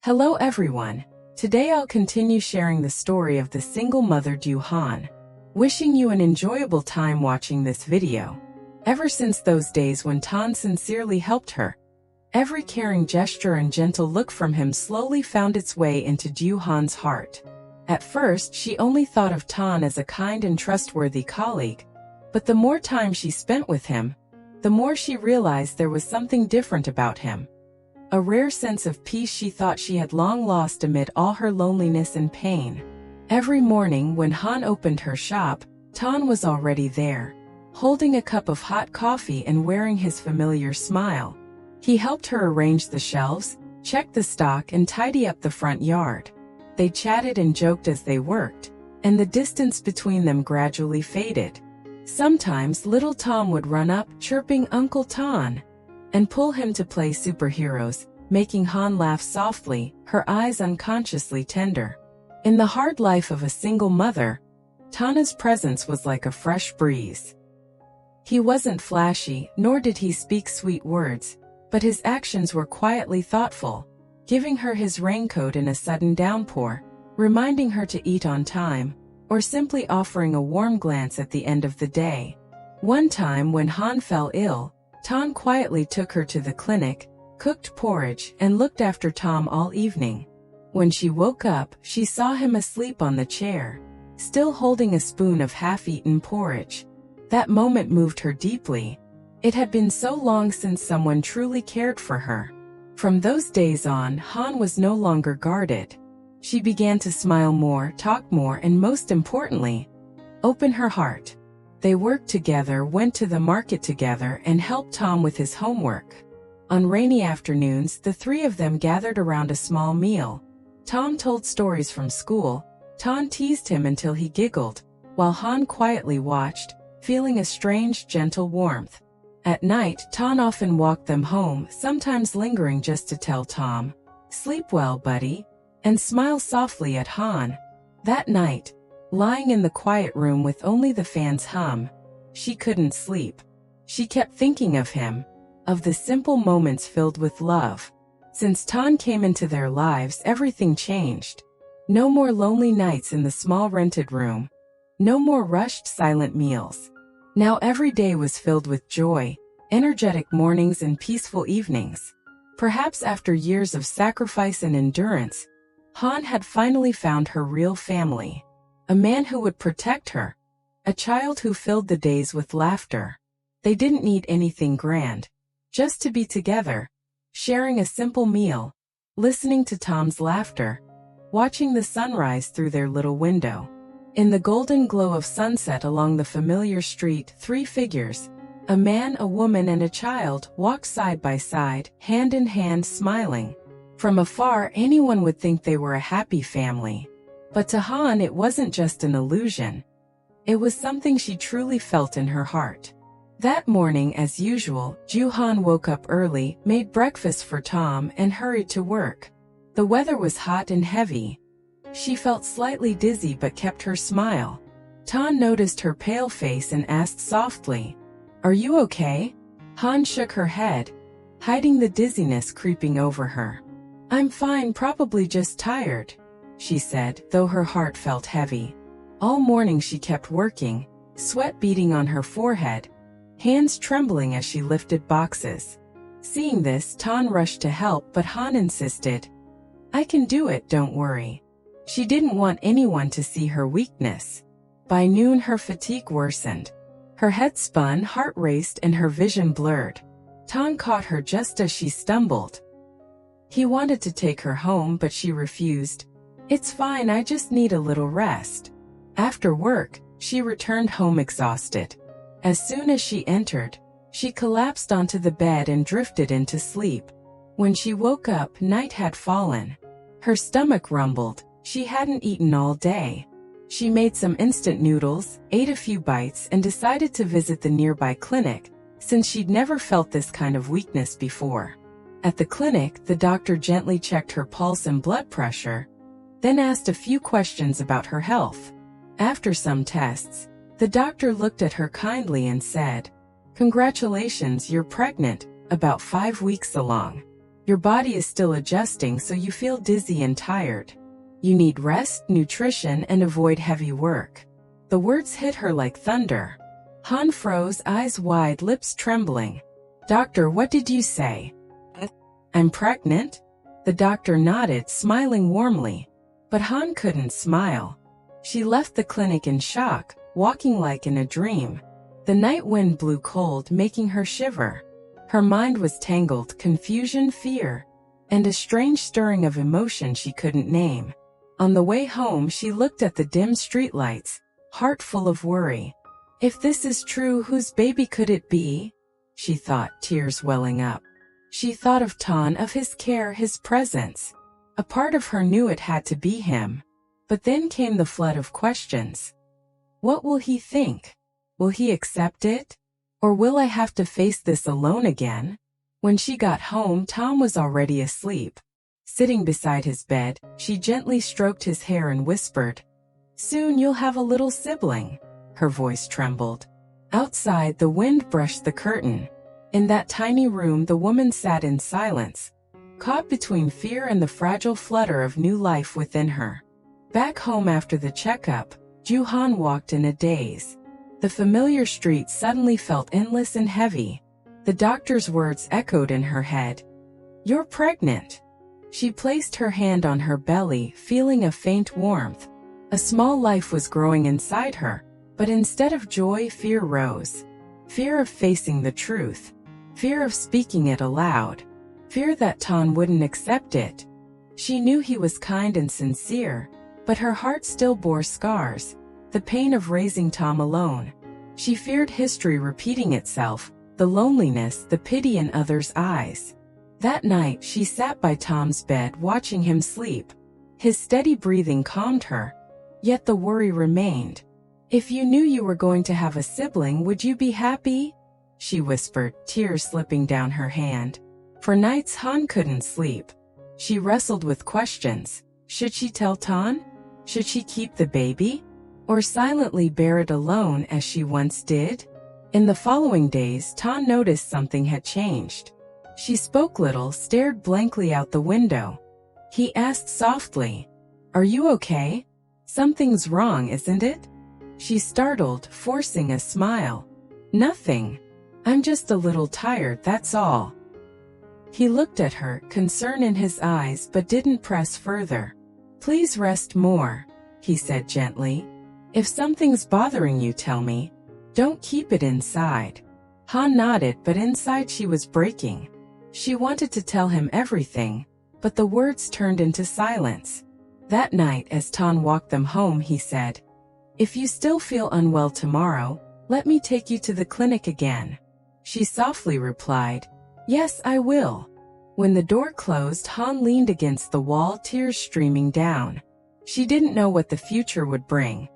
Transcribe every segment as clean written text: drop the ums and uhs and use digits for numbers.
Hello everyone. Today I'll continue sharing the story of the single mother Diệu Hân. Wishing you an enjoyable time watching this video. Ever since those days when Tan sincerely helped her, every caring gesture and gentle look from him slowly found its way into Diệu Hân's heart. At first, she only thought of Tan as a kind and trustworthy colleague, but the more time she spent with him, the more she realized there was something different about him. A rare sense of peace she thought she had long lost amid all her loneliness and pain. Every morning when Han opened her shop, Tan was already there, holding a cup of hot coffee and wearing his familiar smile. He helped her arrange the shelves, check the stock and tidy up the front yard. They chatted and joked as they worked, and the distance between them gradually faded. Sometimes little Tom would run up, chirping Uncle Tan, and pull him to play superheroes, making Han laugh softly, her eyes unconsciously tender. In the hard life of a single mother, Tana's presence was like a fresh breeze. He wasn't flashy, nor did he speak sweet words, but his actions were quietly thoughtful, giving her his raincoat in a sudden downpour, reminding her to eat on time, or simply offering a warm glance at the end of the day. One time when Han fell ill, Tan quietly took her to the clinic, cooked porridge, and looked after Tom all evening. When she woke up, she saw him asleep on the chair, still holding a spoon of half-eaten porridge. That moment moved her deeply. It had been so long since someone truly cared for her. From those days on, Han was no longer guarded. She began to smile more, talk more, and most importantly, open her heart. They worked together, went to the market together, and helped Tom with his homework. On rainy afternoons, the three of them gathered around a small meal. Tom told stories from school. Tan teased him until he giggled, while Han quietly watched, feeling a strange, gentle warmth. At night, Tan often walked them home, sometimes lingering just to tell Tom, "Sleep well, buddy," and smile softly at Han. That night, lying in the quiet room with only the fans hum, she couldn't sleep. She kept thinking of him, of the simple moments filled with love. Since Tan came into their lives, everything changed. No more lonely nights in the small rented room. No more rushed, silent meals. Now every day was filled with joy, energetic mornings and peaceful evenings. Perhaps after years of sacrifice and endurance, Han had finally found her real family. A man who would protect her. A child who filled the days with laughter. They didn't need anything grand. Just to be together, sharing a simple meal, listening to Tom's laughter, watching the sunrise through their little window. In the golden glow of sunset along the familiar street, three figures, a man, a woman, and a child, walked side by side, hand in hand, smiling. From afar, anyone would think they were a happy family. But to Han, it wasn't just an illusion. It was something she truly felt in her heart. That morning, as usual, Diệu Hân woke up early, made breakfast for Tom, and hurried to work. The weather was hot and heavy. She felt slightly dizzy but kept her smile. Tan noticed her pale face and asked softly, "Are you okay?" Han shook her head, hiding the dizziness creeping over her. "I'm fine, probably just tired," she said, though her heart felt heavy. All morning she kept working, sweat beading on her forehead, hands trembling as she lifted boxes. Seeing this, Tan rushed to help, but Han insisted, "I can do it, don't worry." She didn't want anyone to see her weakness. By noon her fatigue worsened. Her head spun, heart raced, and her vision blurred. Tan caught her just as she stumbled. He wanted to take her home, but she refused. "It's fine, I just need a little rest." After work, she returned home exhausted. As soon as she entered, she collapsed onto the bed and drifted into sleep. When she woke up, night had fallen. Her stomach rumbled. She hadn't eaten all day. She made some instant noodles, ate a few bites, and decided to visit the nearby clinic, since she'd never felt this kind of weakness before. At the clinic, the doctor gently checked her pulse and blood pressure, then asked a few questions about her health. After some tests, the doctor looked at her kindly and said, "Congratulations, you're pregnant, about 5 weeks along." Your body is still adjusting, so you feel dizzy and tired. You need rest, nutrition, and avoid heavy work." The words hit her like thunder. Han froze, eyes wide, lips trembling. "Doctor, what did you say?" "I'm pregnant?" The doctor nodded, smiling warmly. But Han couldn't smile. She left the clinic in shock, walking like in a dream. The night wind blew cold, making her shiver. Her mind was tangled, confusion, fear, and a strange stirring of emotion she couldn't name. On the way home, she looked at the dim streetlights, heart full of worry. "If this is true, whose baby could it be?" she thought, tears welling up. She thought of Tan, of his care, his presence. A part of her knew it had to be him. But then came the flood of questions. What will he think? Will he accept it? Or will I have to face this alone again? When she got home, Tom was already asleep. Sitting beside his bed, she gently stroked his hair and whispered, "Soon you'll have a little sibling." Her voice trembled. Outside, the wind brushed the curtain. In that tiny room, the woman sat in silence, caught between fear and the fragile flutter of new life within her. Back home after the checkup, Dieu Hân walked in a daze. The familiar street suddenly felt endless and heavy. The doctor's words echoed in her head. "You're pregnant." She placed her hand on her belly, feeling a faint warmth. A small life was growing inside her, but instead of joy, fear rose. Fear of facing the truth. Fear of speaking it aloud. Fear that Tan wouldn't accept it. She knew he was kind and sincere, but her heart still bore scars, the pain of raising Tom alone. She feared history repeating itself, the loneliness, the pity in others' eyes. That night, she sat by Tom's bed watching him sleep. His steady breathing calmed her, yet the worry remained. "If you knew you were going to have a sibling, would you be happy?" she whispered, tears slipping down her hand. For nights, Han couldn't sleep. She wrestled with questions. Should she tell Tan? Should she keep the baby? Or silently bear it alone as she once did? In the following days, Tan noticed something had changed. She spoke little, stared blankly out the window. He asked softly, "Are you okay? Something's wrong, isn't it?" She startled, forcing a smile. "Nothing. I'm just a little tired, that's all." He looked at her, concern in his eyes, but didn't press further. "Please rest more," he said gently. "If something's bothering you, tell me. Don't keep it inside." Han nodded, but inside she was breaking. She wanted to tell him everything, but the words turned into silence. That night, as Tan walked them home, he said, "If you still feel unwell tomorrow, let me take you to the clinic again." She softly replied, "Yes, I will." When the door closed, Han leaned against the wall, tears streaming down. She didn't know what the future would bring.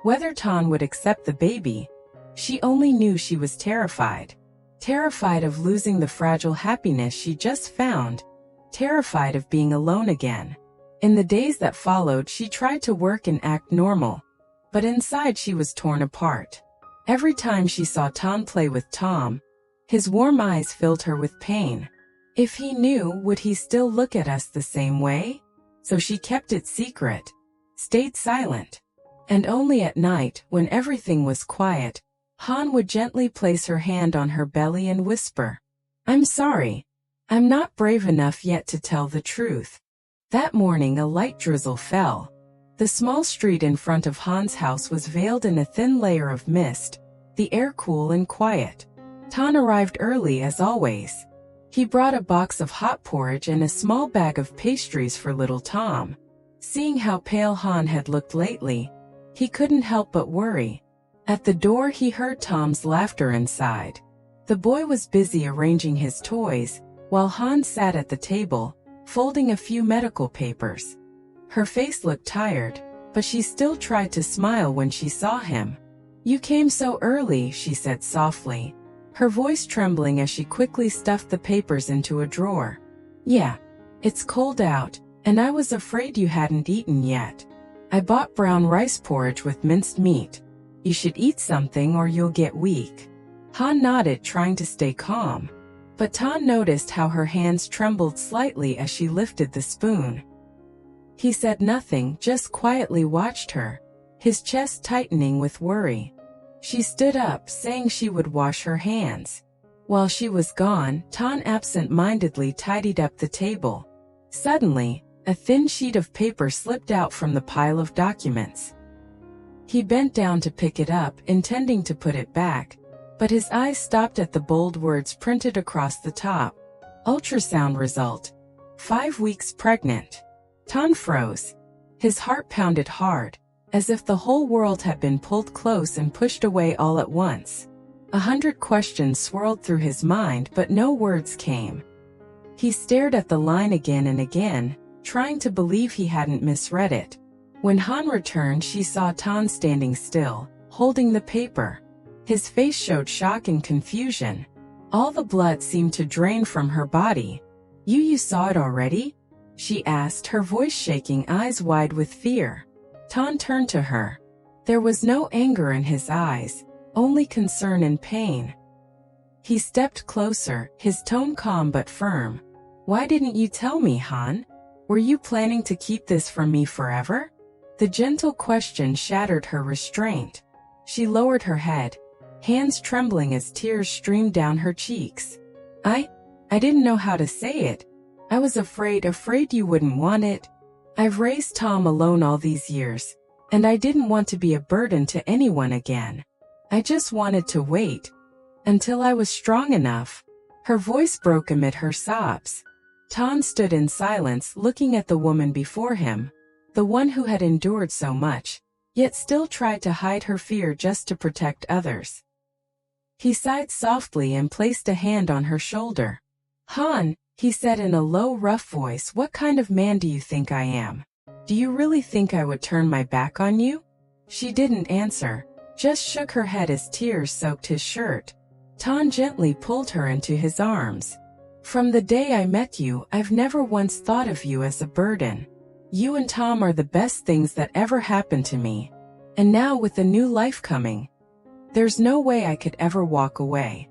Whether Tan would accept the baby. She only knew she was terrified. Terrified of losing the fragile happiness she just found. Terrified of being alone again. In the days that followed, she tried to work and act normal. But inside she was torn apart. Every time she saw Tan play with Tom, his warm eyes filled her with pain. If he knew, would he still look at us the same way? So she kept it secret, stayed silent. And only at night, when everything was quiet, Han would gently place her hand on her belly and whisper, "I'm sorry. I'm not brave enough yet to tell the truth." That morning a light drizzle fell. The small street in front of Han's house was veiled in a thin layer of mist, the air cool and quiet. Tan arrived early as always. He brought a box of hot porridge and a small bag of pastries for little Tom. Seeing how pale Han had looked lately, he couldn't help but worry. At the door he heard Tom's laughter inside. The boy was busy arranging his toys, while Han sat at the table, folding a few medical papers. Her face looked tired, but she still tried to smile when she saw him. "You came so early," she said softly, her voice trembling as she quickly stuffed the papers into a drawer. "Yeah. It's cold out, and I was afraid you hadn't eaten yet. I bought brown rice porridge with minced meat. You should eat something or you'll get weak." Han nodded, trying to stay calm. but Tan noticed how her hands trembled slightly as she lifted the spoon. He said nothing, just quietly watched her, his chest tightening with worry. She stood up, saying she would wash her hands. While she was gone, Tan absent-mindedly tidied up the table. Suddenly, a thin sheet of paper slipped out from the pile of documents. He bent down to pick it up, intending to put it back, but his eyes stopped at the bold words printed across the top. Ultrasound result. 5 weeks pregnant. Tan froze. His heart pounded hard, as if the whole world had been pulled close and pushed away all at once. 100 questions swirled through his mind, but no words came. He stared at the line again and again, trying to believe he hadn't misread it. When Han returned, she saw Tan standing still, holding the paper. His face showed shock and confusion. All the blood seemed to drain from her body. You saw it already?" she asked, her voice shaking, eyes wide with fear. Tan turned to her. There was no anger in his eyes, only concern and pain. He stepped closer, his tone calm but firm. "Why didn't you tell me, Han? Were you planning to keep this from me forever?" The gentle question shattered her restraint. She lowered her head, hands trembling as tears streamed down her cheeks. I didn't know how to say it. I was afraid you wouldn't want it. I've raised Tom alone all these years, and I didn't want to be a burden to anyone again. I just wanted to wait until I was strong enough." Her voice broke amid her sobs. Tan stood in silence, looking at the woman before him, the one who had endured so much, yet still tried to hide her fear just to protect others. He sighed softly and placed a hand on her shoulder. "Han," he said in a low, rough voice, "what kind of man do you think I am? Do you really think I would turn my back on you?" She didn't answer, just shook her head as tears soaked his shirt. Tan gently pulled her into his arms. "From the day I met you, I've never once thought of you as a burden. You and Tom are the best things that ever happened to me. And now with a new life coming, there's no way I could ever walk away."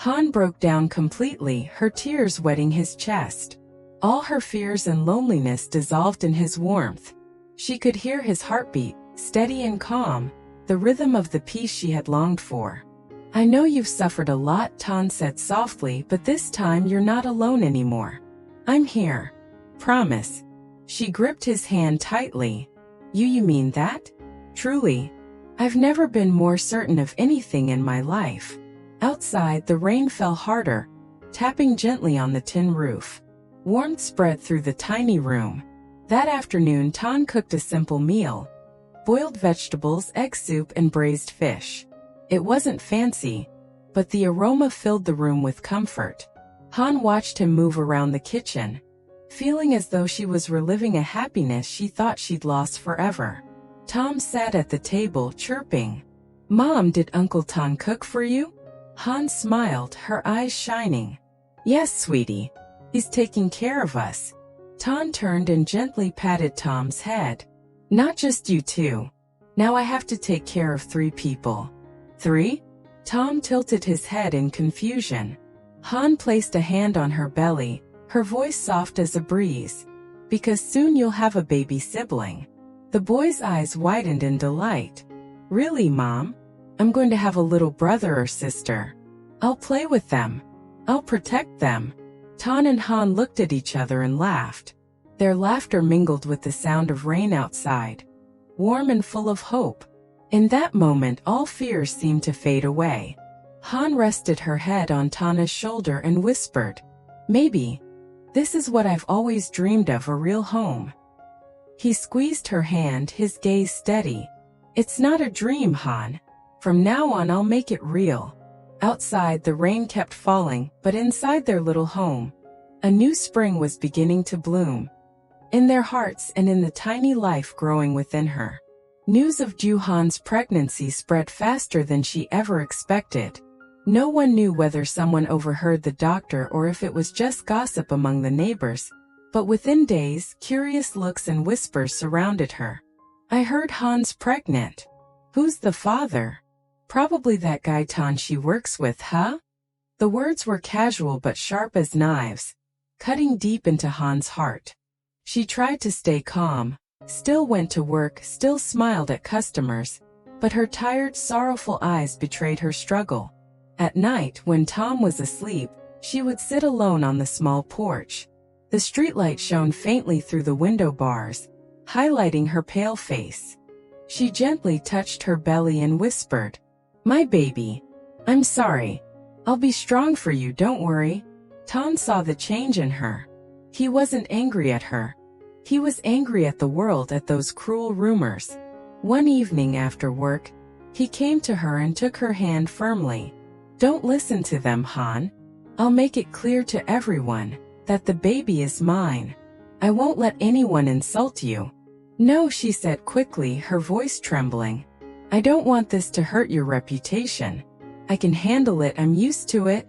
Han broke down completely, her tears wetting his chest. All her fears and loneliness dissolved in his warmth. She could hear his heartbeat, steady and calm, the rhythm of the peace she had longed for. "I know you've suffered a lot," Tan said softly, "but this time you're not alone anymore. I'm here. Promise." She gripped his hand tightly. You mean that? Truly. I've never been more certain of anything in my life." Outside, the rain fell harder, tapping gently on the tin roof. Warmth spread through the tiny room. That afternoon, Tan cooked a simple meal: boiled vegetables, egg soup, and braised fish. It wasn't fancy, but the aroma filled the room with comfort. Han watched him move around the kitchen, feeling as though she was reliving a happiness she thought she'd lost forever. Tom sat at the table, chirping. "Mom, did Uncle Tan cook for you?" Han smiled, her eyes shining. "Yes, sweetie. He's taking care of us." Tan turned and gently patted Tom's head. "Not just you two. Now I have to take care of 3 people." "3?" Tom tilted his head in confusion. Han placed a hand on her belly, her voice soft as a breeze. "Because soon you'll have a baby sibling." The boy's eyes widened in delight. "Really, Mom? I'm going to have a little brother or sister. I'll play with them. I'll protect them." Tan and Han looked at each other and laughed. Their laughter mingled with the sound of rain outside, warm and full of hope. In that moment, all fears seemed to fade away. Han rested her head on Tana's shoulder and whispered, "Maybe this is what I've always dreamed of, a real home." He squeezed her hand, his gaze steady. "It's not a dream, Han. From now on, I'll make it real." Outside, the rain kept falling, but inside their little home, a new spring was beginning to bloom. In their hearts and in the tiny life growing within her. News of Han's pregnancy spread faster than she ever expected. No one knew whether someone overheard the doctor or if it was just gossip among the neighbors, but within days, curious looks and whispers surrounded her. "I heard Han's pregnant. Who's the father? Probably that guy Tan she works with, huh?" The words were casual but sharp as knives, cutting deep into Han's heart. She tried to stay calm, still went to work, still smiled at customers, but her tired, sorrowful eyes betrayed her struggle. At night, when Tom was asleep, she would sit alone on the small porch. The streetlight shone faintly through the window bars, highlighting her pale face. She gently touched her belly and whispered, "My baby, I'm sorry. I'll be strong for you, don't worry." Tom saw the change in her. He wasn't angry at her. He was angry at the world, at those cruel rumors. One evening after work, he came to her and took her hand firmly. "Don't listen to them, Han. I'll make it clear to everyone that the baby is mine. I won't let anyone insult you." "No," she said quickly, her voice trembling. "I don't want this to hurt your reputation. I can handle it, I'm used to it."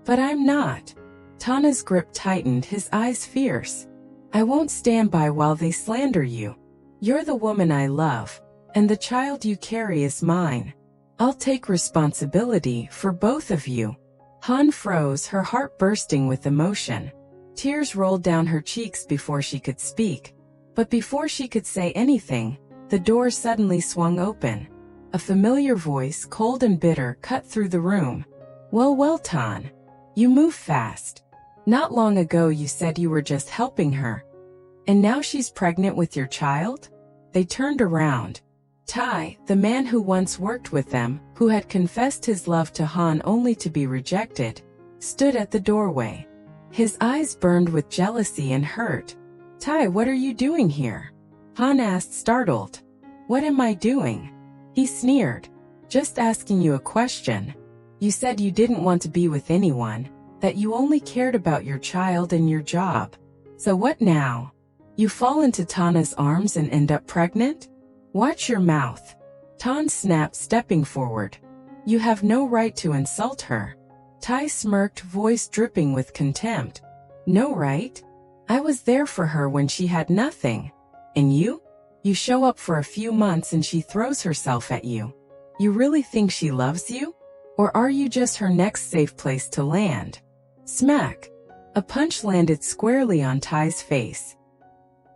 "But I'm not." Tana's grip tightened, his eyes fierce. "I won't stand by while they slander you. You're the woman I love, and the child you carry is mine. I'll take responsibility for both of you." Han froze, her heart bursting with emotion. Tears rolled down her cheeks before she could speak. But before she could say anything, the door suddenly swung open. A familiar voice, cold and bitter, cut through the room. Well, Tan. You move fast. Not long ago you said you were just helping her. And now she's pregnant with your child?" They turned around. Tai, the man who once worked with them, who had confessed his love to Han only to be rejected, stood at the doorway. His eyes burned with jealousy and hurt. "Tai, what are you doing here?" Han asked, startled. "What am I doing?" He sneered. "Just asking you a question. You said you didn't want to be with anyone, that you only cared about your child and your job. So what now? You fall into Tana's arms and end up pregnant? Watch your mouth." Tan snapped, stepping forward. "You have no right to insult her." Tai smirked, voice dripping with contempt. "No right? I was there for her when she had nothing. And you? You show up for a few months and she throws herself at you. You really think she loves you? Or are you just her next safe place to land?" Smack! A punch landed squarely on Tai's face.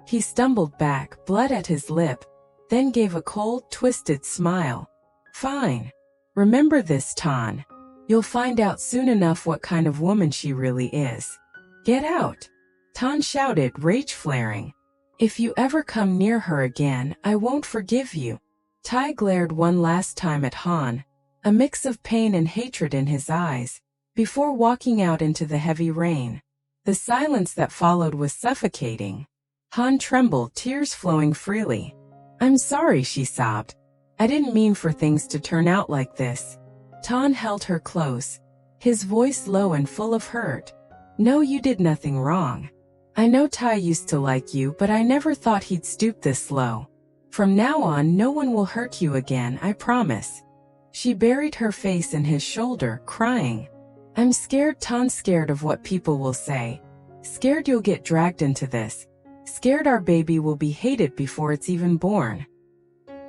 He stumbled back, blood at his lip, then gave a cold, twisted smile. "Fine. Remember this, Tan. You'll find out soon enough what kind of woman she really is. Get out!" Tan shouted, rage flaring. "If you ever come near her again, I won't forgive you." Tai glared one last time at Han, a mix of pain and hatred in his eyes, before walking out into the heavy rain. The silence that followed was suffocating. Han trembled, tears flowing freely. "I'm sorry," she sobbed. "I didn't mean for things to turn out like this." Tan held her close, his voice low and full of hurt. "No, you did nothing wrong. I know Tai used to like you, but I never thought he'd stoop this low. From now on, no one will hurt you again, I promise." She buried her face in his shoulder, crying. "I'm scared, Tan, scared of what people will say. Scared you'll get dragged into this. Scared our baby will be hated before it's even born."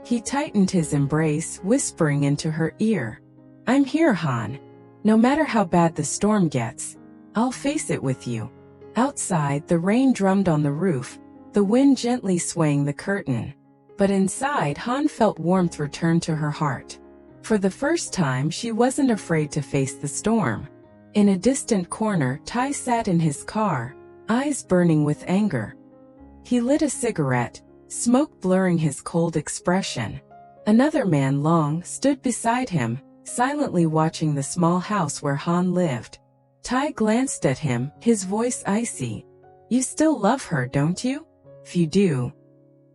He tightened his embrace, whispering into her ear, "I'm here, Han. No matter how bad the storm gets, I'll face it with you." Outside, the rain drummed on the roof, the wind gently swaying the curtain. But inside, Han felt warmth return to her heart. For the first time, she wasn't afraid to face the storm. In a distant corner, Tai sat in his car, eyes burning with anger. He lit a cigarette, smoke blurring his cold expression. Another man, Long, stood beside him, silently watching the small house where Han lived. Tai glanced at him, his voice icy. "You still love her, don't you? If you do,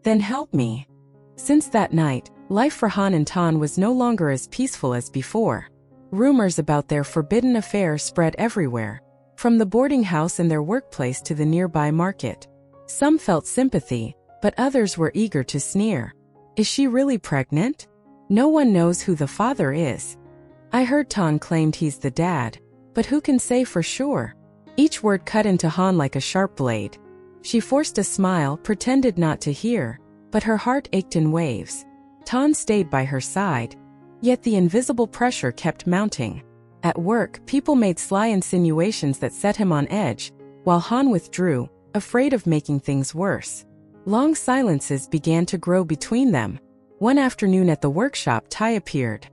then help me." Since that night, life for Han and Tan was no longer as peaceful as before. Rumors about their forbidden affair spread everywhere, from the boarding house and their workplace to the nearby market. Some felt sympathy, but others were eager to sneer. "Is she really pregnant? No one knows who the father is. I heard Tan claimed he's the dad, but who can say for sure?" Each word cut into Han like a sharp blade. She forced a smile, pretended not to hear, but her heart ached in waves. Tan stayed by her side, yet the invisible pressure kept mounting. At work, people made sly insinuations that set him on edge, while Han withdrew, afraid of making things worse. Long silences began to grow between them. One afternoon at the workshop, Tai appeared.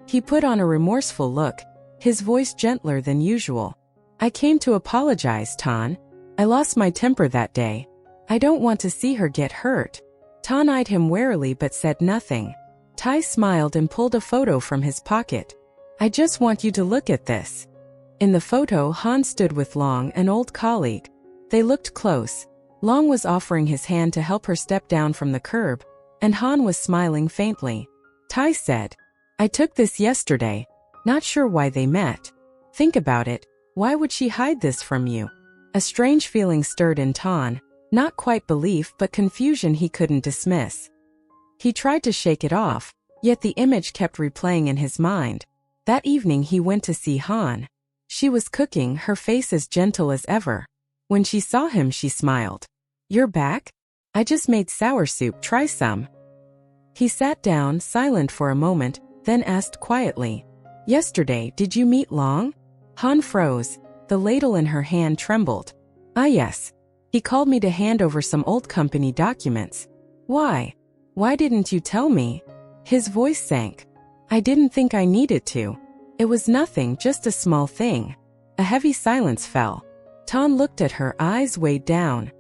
He put on a remorseful look, his voice gentler than usual. "I came to apologize, Tan. I lost my temper that day. I don't want to see her get hurt." Tan eyed him warily but said nothing. Tai smiled and pulled a photo from his pocket. "I just want you to look at this." In the photo, Han stood with Long, an old colleague. They looked close. Long was offering his hand to help her step down from the curb, and Han was smiling faintly. Tai said, "I took this yesterday. Not sure why they met. Think about it. Why would she hide this from you?" A strange feeling stirred in Tan, not quite belief but confusion he couldn't dismiss. He tried to shake it off, yet the image kept replaying in his mind. That evening he went to see Han. She was cooking, her face as gentle as ever. When she saw him, she smiled. "You're back? I just made sour soup, try some." He sat down, silent for a moment, then asked quietly, "Yesterday, did you meet Long?" Han froze. The ladle in her hand trembled. "Ah yes. He called me to hand over some old company documents." "Why? Why didn't you tell me?" His voice sank. "I didn't think I needed to. It was nothing, just a small thing." A heavy silence fell. Tan looked at her, eyes weighed down.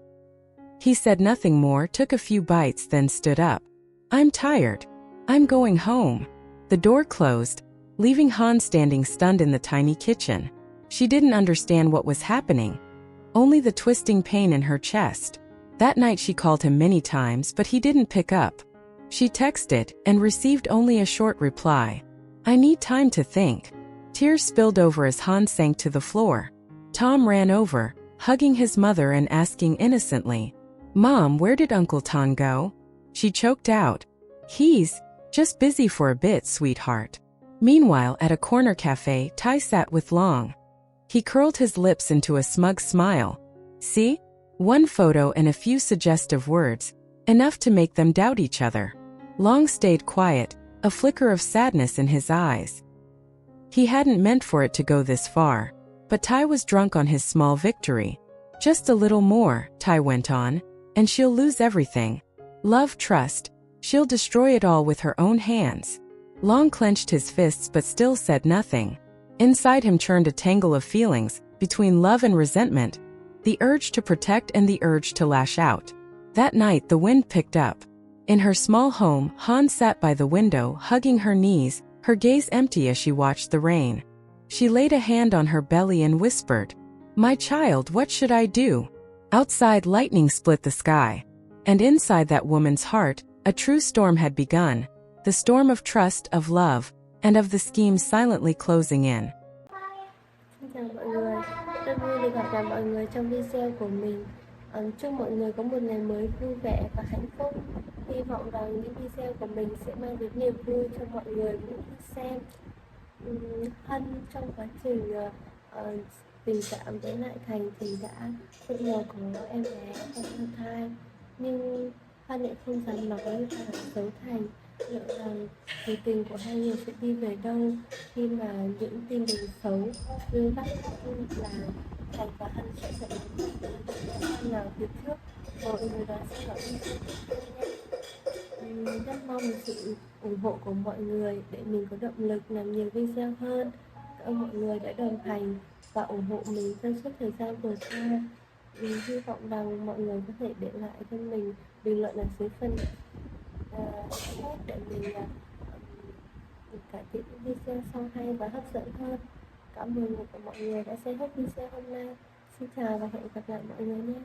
He said nothing more, took a few bites, then stood up. "I'm tired. I'm going home." The door closed, leaving Han standing stunned in the tiny kitchen. She didn't understand what was happening. Only the twisting pain in her chest. That night she called him many times, but he didn't pick up. She texted, and received only a short reply. "I need time to think." Tears spilled over as Han sank to the floor. Tom ran over, hugging his mother and asking innocently, "Mom, where did Uncle Tan go?" She choked out, "He's just busy for a bit, sweetheart." Meanwhile, at a corner cafe, Tai sat with Long. He curled his lips into a smug smile. "See? One photo and a few suggestive words, enough to make them doubt each other." Long stayed quiet, a flicker of sadness in his eyes. He hadn't meant for it to go this far, but Tai was drunk on his small victory. "Just a little more," Tai went on, "and she'll lose everything. Love, trust. She'll destroy it all with her own hands." Long clenched his fists but still said nothing. Inside him churned a tangle of feelings, between love and resentment, the urge to protect and the urge to lash out. That night the wind picked up. In her small home, Han sat by the window, hugging her knees, her gaze empty as she watched the rain. She laid a hand on her belly and whispered, "My child, what should I do?" Outside, lightning split the sky. And inside that woman's heart, a true storm had begun. The storm of trust, of love, and of the schemes silently closing in. Xin chào mọi người, rất vui được gặp lại mọi người trong video của mình. Chúc mọi người có một ngày mới vui vẻ và hạnh phúc. Hy vọng rằng những video của mình sẽ mang đến niềm vui cho mọi người cũng như xem. Hân trong quá trình tình cảm với lại Thành thì đã bất ngờ có em bé và mang thai, nhưng Hân lại không dám nói và giấu Thành. Liệu rằng cuộc tình của hai người sẽ đi về đâu khi mà những tin đồn xấu đưa bắt là Thành và Hân sẽ dẫn đến Hân nào phía trước, mọi người đó sẽ gọi đi. Rất mong sự ủng hộ của mọi người để mình có động lực làm nhiều video hơn. Cảm ơn mọi người đã đồng hành và ủng hộ mình trong suốt thời gian vừa qua. Hy vọng rằng mọi người có thể để lại cho mình bình luận ở dưới phần để mình cải thiện video sau hay và hấp dẫn hơn. Cảm ơn mọi người đã xem hết video hôm nay. Xin chào và hẹn gặp lại mọi người nhé.